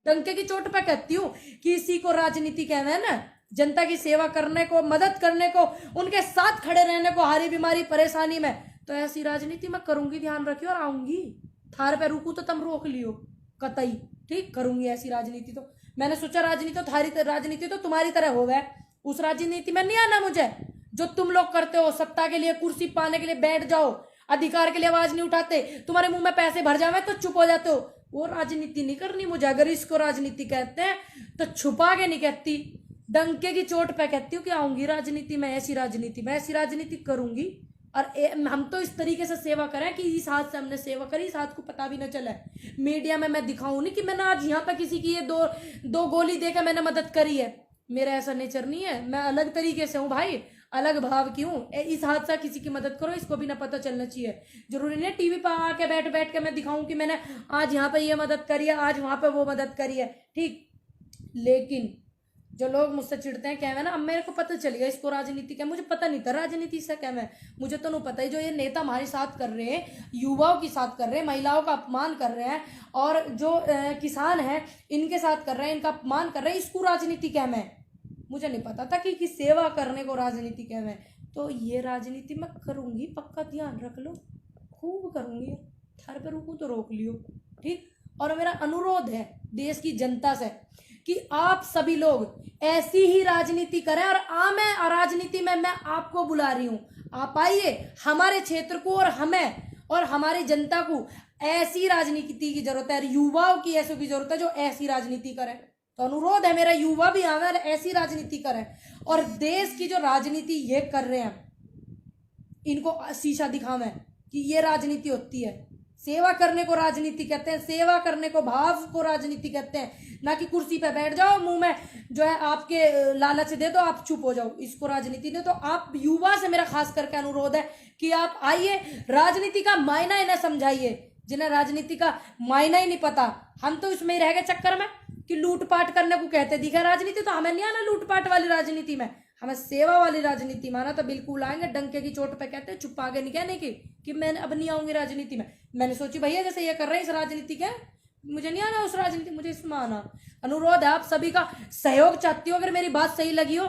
डंके की चोट पे कहती हूँ कि इसी को राजनीति कहना है ना, जनता की सेवा करने को, मदद करने को, उनके साथ खड़े रहने को, हारी बीमारी परेशानी में। तो ऐसी राजनीति मैं करूंगी, ध्यान रखियो, और आऊंगी थार पे रुकू तो तुम रोक लियो कतई, ठीक, करूंगी ऐसी राजनीति। तो मैंने सोचा राजनीति तो थारी राजनीति तो तुम्हारी तरह हो गए, उस राजनीति में नहीं आना मुझे जो तुम लोग करते हो, सत्ता के लिए, कुर्सी पाने के लिए बैठ जाओ, अधिकार के लिए आवाज नहीं उठाते, तुम्हारे मुंह में पैसे भर जावे तो चुप हो जाते हो, वो राजनीति नहीं करनी मुझे। अगर इसको राजनीति कहते हैं तो छुपा के नहीं कहती, डंके की चोट पे कहती हूँ कि आऊंगी राजनीति में, ऐसी राजनीति में, ऐसी राजनीति करूंगी। और हम तो इस तरीके से सेवा करें कि इस हाथ से हमने सेवा करी, इस हाथ को पता भी ना चले, मीडिया में मैं दिखाऊं नहीं कि मैंने आज यहाँ पे किसी की ये दो गोली देकर मैंने मदद करी है। मेरा ऐसा नेचर नहीं है, मैं अलग तरीके से हूँ भाई, अलग भाव की हूँ। इस हाथ से किसी की मदद करो, इसको भी ना पता चलना चाहिए। जरूरी नहीं टीवी पर आके बैठ के मैं दिखाऊं कि मैंने आज यहाँ पे ये मदद करी है, आज वहां पे वो मदद करी है, ठीक। लेकिन जो लोग मुझसे चिढ़ते हैं, कहवे ना, अब मेरे को पता चल गया इसको राजनीति क्या, मुझे पता नहीं था राजनीति से कहवे, मुझे तो नहीं पता है। जो ये नेता हमारे साथ कर रहे हैं, युवाओं के साथ कर रहे हैं, महिलाओं का अपमान कर रहे हैं, और जो किसान हैं इनके साथ कर रहे हैं, इनका अपमान कर रहे हैं, इसको राजनीति कहवे। मुझे नहीं पता था कि सेवा करने को राजनीति कहवे। तो ये राजनीति मैं करूंगी, पक्का ध्यान रख लो, खूब करूंगी, थार पे रुकूं तो रोक लियो, ठीक। और मेरा अनुरोध है देश की जनता से कि आप सभी लोग ऐसी ही राजनीति करें, और मैं राजनीति में मैं आपको बुला रही हूं, आप आइए हमारे क्षेत्र को, और हमें और हमारी जनता को ऐसी राजनीति की जरूरत है, युवाओं की ऐसी की जरूरत है जो ऐसी राजनीति करें। तो अनुरोध है मेरा, युवा भी आवे और ऐसी राजनीति करें, और देश की जो राजनीति ये कर रहे हैं इनको शीशा दिखावें कि ये राजनीति होती है। सेवा करने को राजनीति कहते हैं, सेवा करने को, भाव को राजनीति कहते हैं, ना कि कुर्सी पे बैठ जाओ, मुंह में जो है आपके लालच दे दो, आप चुप हो जाओ, इसको राजनीति नहीं। तो आप युवा से मेरा खास करके अनुरोध है कि आप आइए, राजनीति का मायना इन्हें समझाइए, जिन्हें राजनीति का मायना ही नहीं पता। हम तो इसमें ही रह गए चक्कर में कि लूटपाट करने को कहते दिखा राजनीति, तो हमें नहीं आना लूटपाट वाली राजनीति में, हमें सेवा वाली राजनीति माना तो बिल्कुल आएंगे। डंके की चोट पे कहते हैं, चुप आगे नहीं कहने की कि मैं अब नहीं आऊंगी राजनीति में। मैंने सोची भैया जैसे ये कर रहे हैं इस राजनीति के, मुझे नहीं आना उस राजनीति, मुझे इसमें आना। अनुरोध है आप सभी का सहयोग चाहती हो, अगर मेरी बात सही लगी हो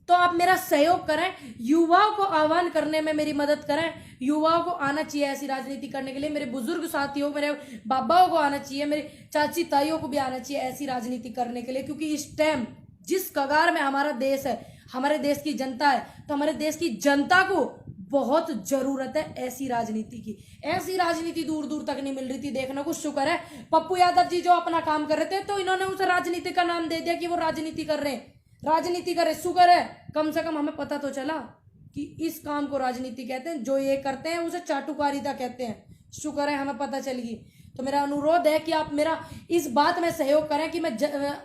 तो आप मेरा सहयोग करें, युवाओं को आह्वान करने में मेरी मदद करें। युवाओं को आना चाहिए ऐसी राजनीति करने के लिए, मेरे बुजुर्ग साथियों, मेरे बाबाओं को आना चाहिए, मेरे चाची ताइयों को भी आना चाहिए ऐसी राजनीति करने के लिए। क्योंकि इस टाइम जिस कगार में हमारा देश है, हमारे देश की जनता है, तो हमारे देश की जनता को बहुत जरूरत है ऐसी राजनीति की। ऐसी राजनीति दूर दूर तक नहीं मिल रही थी देखने को। शुक्र है पप्पू यादव जी जो अपना काम कर रहे थे, तो इन्होंने उस राजनीति का नाम दे दिया कि वो राजनीति कर रहे हैं, राजनीति करे। शुक्र है कम से कम हमें पता तो चला कि इस काम को राजनीति कहते हैं, जो ये करते हैं उसे चाटुकारिता कहते हैं। शुक्र है हमें पता चल गई। तो मेरा अनुरोध है कि आप मेरा इस बात में सहयोग करें कि मैं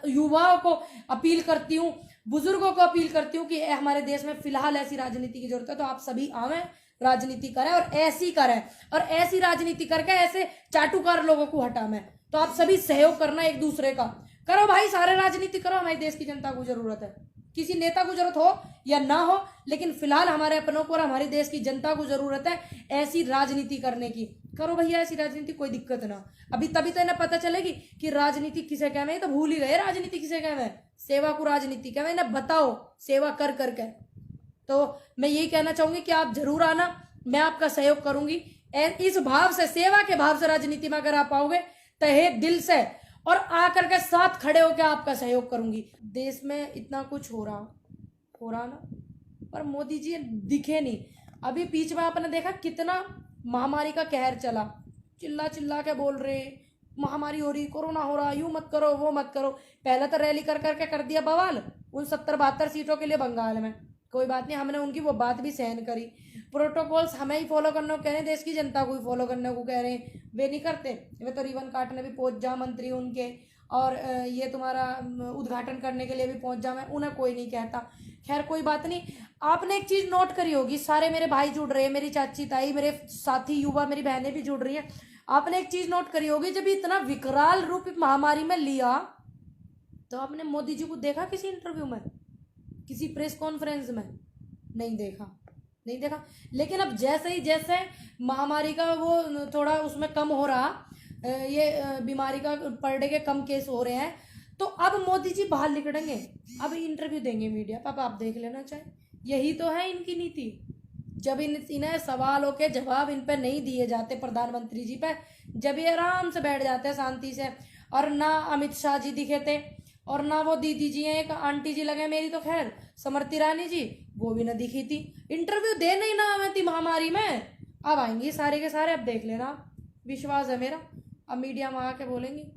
युवाओं को अपील करती हूँ, बुजुर्गों को अपील करती हूँ कि हमारे देश में फिलहाल ऐसी राजनीति की जरूरत है। तो आप सभी आवें, राजनीति करें, और ऐसी करें, और ऐसी राजनीति करके ऐसे चाटुकार लोगों को हटावें। तो आप सभी सहयोग करना एक दूसरे का, करो भाई, सारे राजनीति करो, हमारे देश की जनता को जरूरत है। किसी नेता को जरूरत हो या ना हो, लेकिन फिलहाल हमारे अपनों को और हमारे देश की जनता को जरूरत है ऐसी राजनीति करने की। करो भैया ऐसी राजनीति, कोई दिक्कत ना। अभी तभी तो इन्हें पता चलेगी कि राजनीति किसे कहवे, तो भूल ही गए राजनीति किसे कहवे, सेवा को राजनीति कहवे। इन्हें बताओ सेवा कर करके। तो मैं यही कहना चाहूंगी कि आप जरूर आना, मैं आपका सहयोग करूंगी इस भाव से, सेवा के भाव से राजनीति में अगर आप आओगे तहे दिल से, और आकर के साथ खड़े होकर आपका सहयोग करूंगी। देश में इतना कुछ हो रहा ना, पर मोदी जी दिखे नहीं। अभी बीच में आपने देखा कितना महामारी का कहर चला, चिल्ला चिल्ला के बोल रहे महामारी हो रही, कोरोना हो रहा, यूं मत करो वो मत करो। पहले तो रैली कर करके कर दिया बवाल उन 70-72 सीटों के लिए बंगाल में। कोई बात नहीं, हमने उनकी वो बात भी सहन करी। प्रोटोकॉल्स हमें ही फॉलो करने को कह रहे हैं, देश की जनता को ही फॉलो करने को कह रहे हैं, वे नहीं करते। वे तो रिबन काटने भी पहुंच जा मंत्री उनके, और ये तुम्हारा उद्घाटन करने के लिए भी पहुंच जा, मैं उन्हें कोई नहीं कहता। खैर कोई बात नहीं। आपने एक चीज नोट करी होगी, सारे मेरे भाई जुड़ रहे हैं, मेरी चाची ताई, मेरे साथी युवा, मेरी बहनें भी जुड़ रही हैं। आपने एक चीज नोट करी होगी, जब इतना विकराल रूप महामारी में लिया, तो आपने मोदी जी को देखा किसी इंटरव्यू में, किसी प्रेस कॉन्फ्रेंस में? नहीं देखा। लेकिन अब जैसे महामारी का वो थोड़ा उसमें कम हो रहा, ये बीमारी का पर डे के कम केस हो रहे हैं, तो अब मोदी जी बाहर निकलेंगे, अब इंटरव्यू देंगे मीडिया, पापा आप देख लेना चाहे। यही तो है इनकी नीति। जब इन्हें सवालों के जवाब इन पे नहीं दिए जाते प्रधानमंत्री जी पे, जब ये आराम से बैठ जाते हैं शांति से। और ना अमित शाह जी दिखे थे और ना वो दीदी जी हैं, एक आंटी जी लगे मेरी तो खैर स्मृति ईरानी जी, वो भी ना दिखी थी। इंटरव्यू दे नहीं ना हमें थी महामारी में। अब आएंगी सारे के सारे, अब देख लेना, विश्वास है मेरा। अब मीडिया में आके बोलेंगी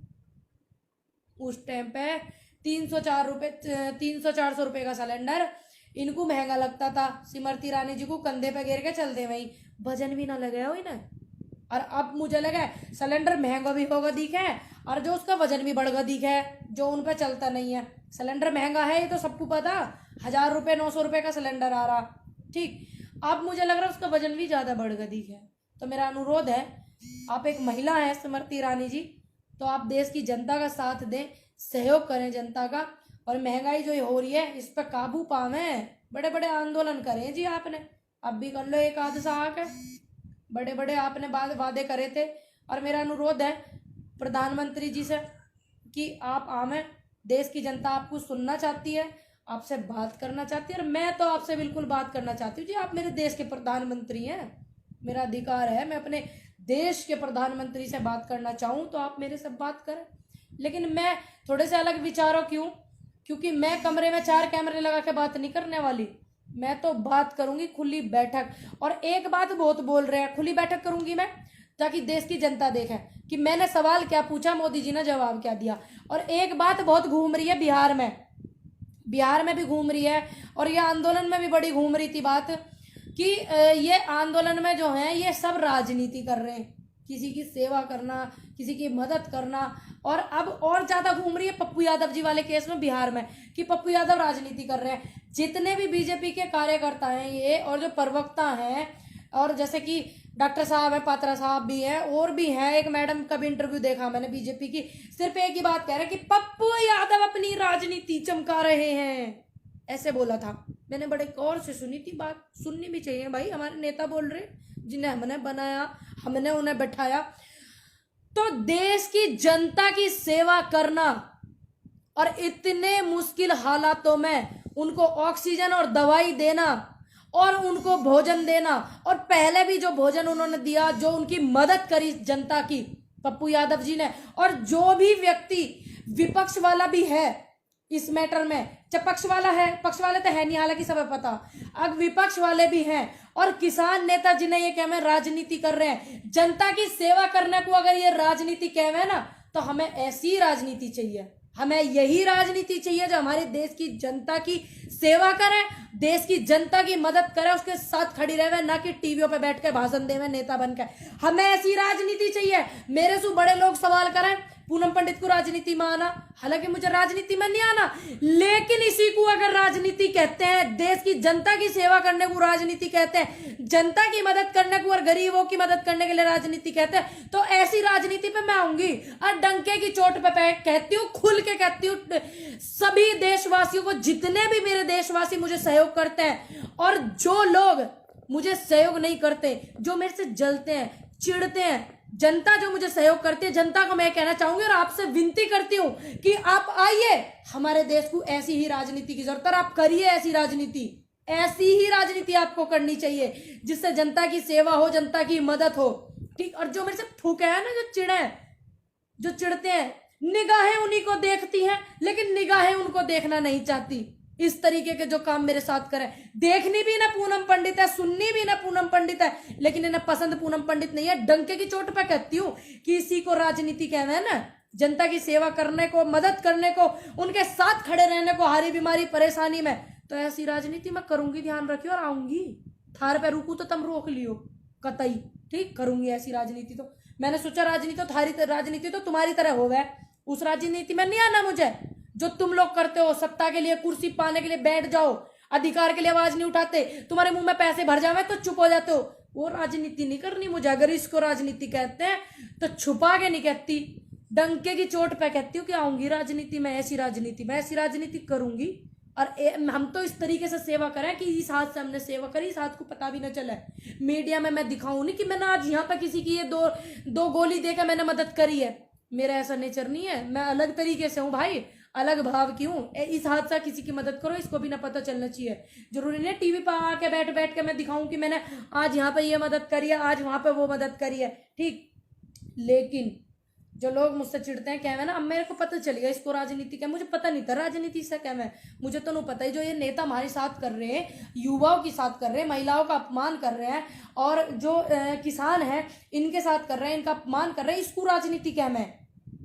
उस टाइम पे 300-400 रुपए का सिलेंडर इनको महंगा लगता था, स्मृति ईरानी जी को कंधे पे गिर के चलते वहीं, वजन भी ना लगे हो इन्हें। और अब मुझे लगा सिलेंडर महंगा भी होगा दिखे और जो उसका वजन भी बढ़ गया दिखे, जो उन पे चलता नहीं है। सिलेंडर महंगा है ये तो सबको पता, 1000 रुपये 900 रुपये का सिलेंडर आ रहा, ठीक। अब मुझे लग रहा है उसका वजन भी ज्यादा बढ़ गया दिखे। तो मेरा अनुरोध है, आप एक महिला है स्मृति ईरानी जी, तो आप देश की जनता का साथ दें, सहयोग करें जनता का, और महंगाई जो हो रही है इस पर काबू पावें। बड़े बड़े आंदोलन करें जी आपने, अब भी कर लो एक आध सा आके, बड़े बड़े आपने वादे करे थे। और मेरा अनुरोध है प्रधानमंत्री जी से कि आप आवें, देश की जनता आपको सुनना चाहती है, आपसे बात करना चाहती है, और मैं तो आपसे बिल्कुल बात करना चाहती हूँ जी। आप मेरे देश के प्रधानमंत्री हैं, मेरा अधिकार है मैं अपने देश के प्रधानमंत्री से बात करना चाहूँ तो आप मेरे से बात करें। लेकिन मैं थोड़े से अलग विचारों क्यों, क्योंकि मैं कमरे में 4 कैमरे लगा के बात नहीं करने वाली, मैं तो बात करूंगी खुली बैठक। और एक बात बहुत बोल रहे हैं, खुली बैठक करूंगी मैं ताकि देश की जनता देखे कि मैंने सवाल क्या पूछा, मोदी जी ने जवाब क्या दिया। और एक बात बहुत घूम रही है बिहार में भी घूम रही है, और ये आंदोलन में भी बड़ी घूम रही थी बात कि ये आंदोलन में जो है ये सब राजनीति कर रहे हैं, किसी की सेवा करना, किसी की मदद करना। और अब और ज्यादा घूम रही है पप्पू यादव जी वाले केस में बिहार में कि पप्पू यादव राजनीति कर रहे हैं। जितने भी बीजेपी के कार्यकर्ता हैं ये, और जो प्रवक्ता हैं, और जैसे कि डॉक्टर साहब है, पात्रा साहब भी है, और भी हैं, एक मैडम का भी इंटरव्यू देखा मैंने बीजेपी की, सिर्फ एक ही बात कह रहे कि पप्पू यादव अपनी राजनीति चमका रहे हैं, ऐसे बोला था। मैंने बड़े गौर से सुनी थी बात, सुननी भी चाहिए भाई, हमारे नेता बोल रहे जिन्हें हमने बनाया, हमने उन्हें बैठाया। तो देश की जनता की सेवा करना और इतने मुश्किल हालातों में उनको ऑक्सीजन और दवाई देना और उनको भोजन देना, और पहले भी जो भोजन उन्होंने दिया, जो उनकी मदद करी जनता की पप्पू यादव जी ने, और जो भी व्यक्ति विपक्ष वाला भी है इस मैटर में, जब पक्ष वाला है, पक्ष वाले तो है नहीं हालांकि सब पता, अब विपक्ष वाले भी हैं, और किसान नेता जिन्हें ये कह में राजनीति कर रहे हैं, जनता की सेवा करने को अगर ये राजनीति कह में ना, तो हमें ऐसी राजनीति चाहिए, हमें यही राजनीति चाहिए जो हमारे देश की जनता की सेवा करे, देश की जनता की मदद करे, उसके साथ खड़ी रहे, ना कि टीवियों पे बैठ के भाषण देवे नेता बनकर। हमें ऐसी राजनीति चाहिए। मेरे से बड़े लोग सवाल करें पूनम पंडित को राजनीति में आना, हालांकि मुझे राजनीति में नहीं आना, लेकिन इसी को अगर राजनीति कहते हैं, देश की जनता की सेवा करने को राजनीति कहते हैं, जनता की मदद करने को और गरीबों की मदद करने के लिए राजनीति कहते हैं, तो ऐसी राजनीति पे मैं आऊंगी और डंके की चोट पे कहती हूँ, खुल के कहती हूँ, सभी देशवासियों को, जितने भी मेरे देशवासी मुझे सहयोग करते हैं, और जो लोग मुझे सहयोग नहीं करते, जो मेरे से जलते हैं, चिढ़ते हैं, जनता जो मुझे सहयोग करती है, जनता को मैं कहना चाहूंगी और आपसे विनती करती हूं कि आप आइए, हमारे देश को ऐसी ही राजनीति की जरूरत है, आप करिए ऐसी राजनीति, ऐसी ही राजनीति आपको करनी चाहिए जिससे जनता की सेवा हो, जनता की मदद हो, ठीक। और जो मेरे से ठूके हैं ना, जो चिढ़े, जो चिढ़ते हैं, निगाहें उन्हीं को देखती हैं लेकिन निगाहें उनको देखना नहीं चाहती। इस तरीके के जो काम मेरे साथ करें, देखनी भी ना पूनम पंडित है, सुननी भी ना पूनम पंडित है, लेकिन इन्हें पसंद पूनम पंडित नहीं है। डंके की चोट पे कहती हूँ कि इसी को राजनीति कहना है ना, जनता की सेवा करने को, मदद करने को, उनके साथ खड़े रहने को हारी बीमारी परेशानी में, तो ऐसी राजनीति मैं करूंगी, ध्यान रखियो, और आऊंगी थार पे रुकू तो तुम रोक लियो कतई, ठीक, करूंगी ऐसी राजनीति। तो मैंने सोचा राजनीति तो तुम्हारी तरह हो गए, उस राजनीति में नहीं आना मुझे जो तुम लोग करते हो, सत्ता के लिए, कुर्सी पाने के लिए बैठ जाओ, अधिकार के लिए आवाज नहीं उठाते, तुम्हारे मुंह में पैसे भर जावे तो चुप हो जाते हो, वो राजनीति नहीं करनी मुझे। अगर इसको राजनीति कहते हैं तो छुपा के नहीं कहती, डंके की चोट पे कहती हूँ कि आऊंगी राजनीति में, ऐसी राजनीति करूंगी। और हम तो इस तरीके से सेवा करें कि इस हाथ से हमने सेवा करी, इस हाथ को पता भी न चले, मीडिया में मैं दिखाऊं नहीं कि मैंने आज यहाँ पे किसी की ये दो गोली देकर मैंने मदद करी है, मेरा ऐसा नेचर नहीं है, मैं अलग तरीके से हूँ भाई। अलग भाव क्यों? इस हाथ से किसी की मदद करो, इसको भी ना पता चलना चाहिए। जरूरी नहीं टीवी पर आके बैठ बैठ के मैं दिखाऊं कि मैंने आज यहाँ पे ये मदद करी है, आज वहां पे वो मदद करी है, ठीक। लेकिन जो लोग मुझसे चिढ़ते हैं, क्या है ना, अब मेरे को पता चल गया इसको राजनीति क्या, मुझे पता नहीं था राजनीति से क्या है। मुझे तो नहीं पता है जो ये नेता हमारे साथ कर रहे हैं, युवाओं के साथ कर रहे हैं, महिलाओं का अपमान कर रहे हैं, और जो किसान हैं इनके साथ कर रहे हैं, इनका अपमान कर रहे हैं, इसको राजनीति क्या है।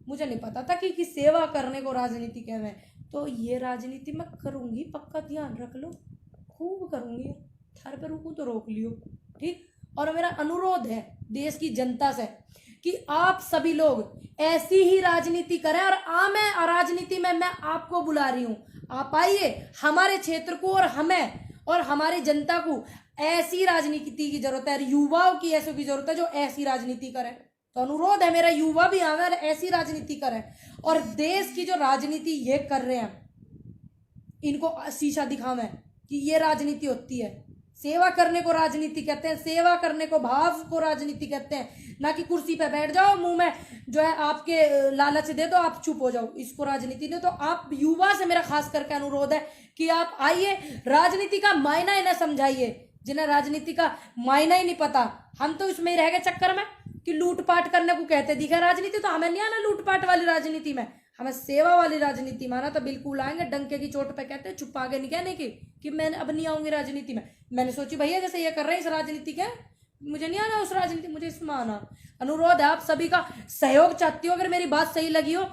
मुझे नहीं पता था कि सेवा करने को राजनीति क्या है। तो ये राजनीति मैं करूंगी, पक्का ध्यान रख लो, खूब करूंगी। थार पे रुकू तो रोक लियो, ठीक। और मेरा अनुरोध है देश की जनता से कि आप सभी लोग ऐसी ही राजनीति करें, और मैं राजनीति में मैं आपको बुला रही हूं, आप आइए हमारे क्षेत्र को, और हमें और हमारी जनता को ऐसी राजनीति की जरूरत है, युवाओं की ऐसी की जरूरत है जो ऐसी राजनीति करें। तो अनुरोध है मेरा, युवा भी आवे और ऐसी राजनीति करें, और देश की जो राजनीति ये कर रहे हैं इनको शीशा दिखावें कि ये राजनीति होती है। सेवा करने को राजनीति कहते हैं, सेवा करने को भाव को राजनीति कहते हैं, ना कि कुर्सी पे बैठ जाओ, मुंह में जो है आपके लालच दे दो, आप चुप हो जाओ, इसको राजनीति नहीं। तो आप युवा से मेरा खास करके अनुरोध है कि आप आइए, राजनीति का मायना इन्हें समझाइए, जिन्हें राजनीति का मायना ही नहीं पता। हम तो इसमें रह गए चक्कर में कि लूटपाट करने को कहते दिखे राजनीति, तो हमें नहीं आना लूटपाट वाली राजनीति में, हमें सेवा वाली राजनीति माना तो बिल्कुल आएंगे। डंके की चोट पे कहते हैं, चुप आगे नहीं कहने की कि मैं अब नहीं आऊंगी राजनीति में। मैंने सोची भैया जैसे ये कर रहे हैं इस राजनीति के, मुझे नहीं आना उस राजनीति, मुझे इसमें आना। अनुरोध है आप सभी का सहयोग चाहती हो, अगर मेरी बात सही लगी हो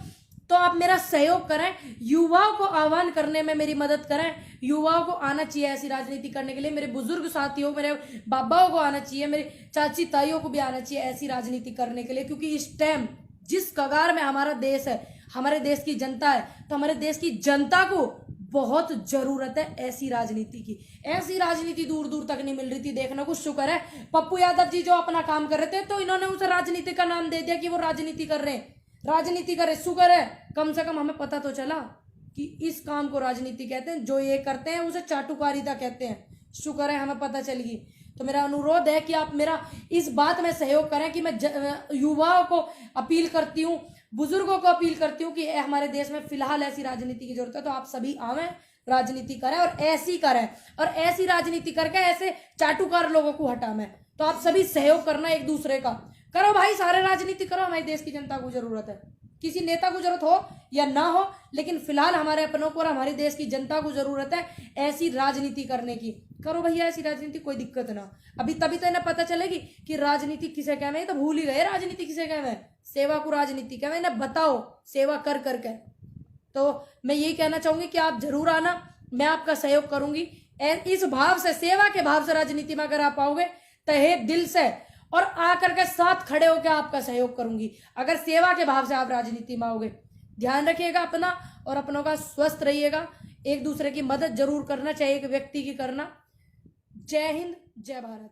तो आप मेरा सहयोग करें, युवाओं को आह्वान करने में मेरी मदद करें। युवाओं को आना चाहिए ऐसी राजनीति करने के लिए, मेरे बुजुर्ग साथियों, मेरे बाबाओं को आना चाहिए, मेरी चाची ताइयों को भी आना चाहिए ऐसी राजनीति करने के लिए। क्योंकि इस टाइम जिस कगार में हमारा देश है, हमारे देश की जनता है, तो हमारे देश की जनता को बहुत जरूरत है ऐसी राजनीति की। ऐसी राजनीति दूर दूर तक नहीं मिल रही थी देखने को। शुक्र है पप्पू यादव जी जो अपना काम कर रहे थे, तो इन्होंने उसे राजनीति का नाम दे दिया कि वो राजनीति कर रहे हैं, राजनीति करे। शुक्र है कम से कम हमें पता तो चला कि इस काम को राजनीति कहते हैं, जो ये करते हैं उसे चाटुकारिता कहते हैं। शुक्र है हमें पता चल गई। तो मेरा अनुरोध है कि आप मेरा इस बात में सहयोग करें कि मैं युवाओं को अपील करती हूँ, बुजुर्गों को अपील करती हूँ कि हमारे देश में फिलहाल ऐसी राजनीति की जरूरत है। तो आप सभी आवें, राजनीति करें, और ऐसी करें, और ऐसी राजनीति करके ऐसे चाटुकार लोगों को हटावें। तो आप सभी सहयोग करना एक दूसरे का, करो भाई, सारे राजनीति करो। हमारी देश की जनता को जरूरत है, किसी नेता को जरूरत हो या ना हो, लेकिन फिलहाल हमारे अपनों को और हमारी देश की जनता को जरूरत है ऐसी राजनीति करने की। करो भैया ऐसी राजनीति, कोई दिक्कत ना। अभी तभी तो इन्हें पता चलेगी कि राजनीति किसे कहवे, तो भूल ही गए राजनीति किसे कहवे, सेवा को राजनीति कहवे। इन्हें बताओ सेवा कर करके। तो मैं यही कहना चाहूंगी कि आप जरूर आना, मैं आपका सहयोग करूंगी। इस भाव से, सेवा के भाव से राजनीति में अगर आप आओगे तहे दिल से, और आकर के साथ खड़े होकर आपका सहयोग करूंगी अगर सेवा के भाव से आप राजनीति में आओगे। ध्यान रखिएगा अपना और अपनों का, स्वस्थ रहिएगा, एक दूसरे की मदद जरूर करना चाहिए, एक व्यक्ति की करना। जय हिंद, जय भारत।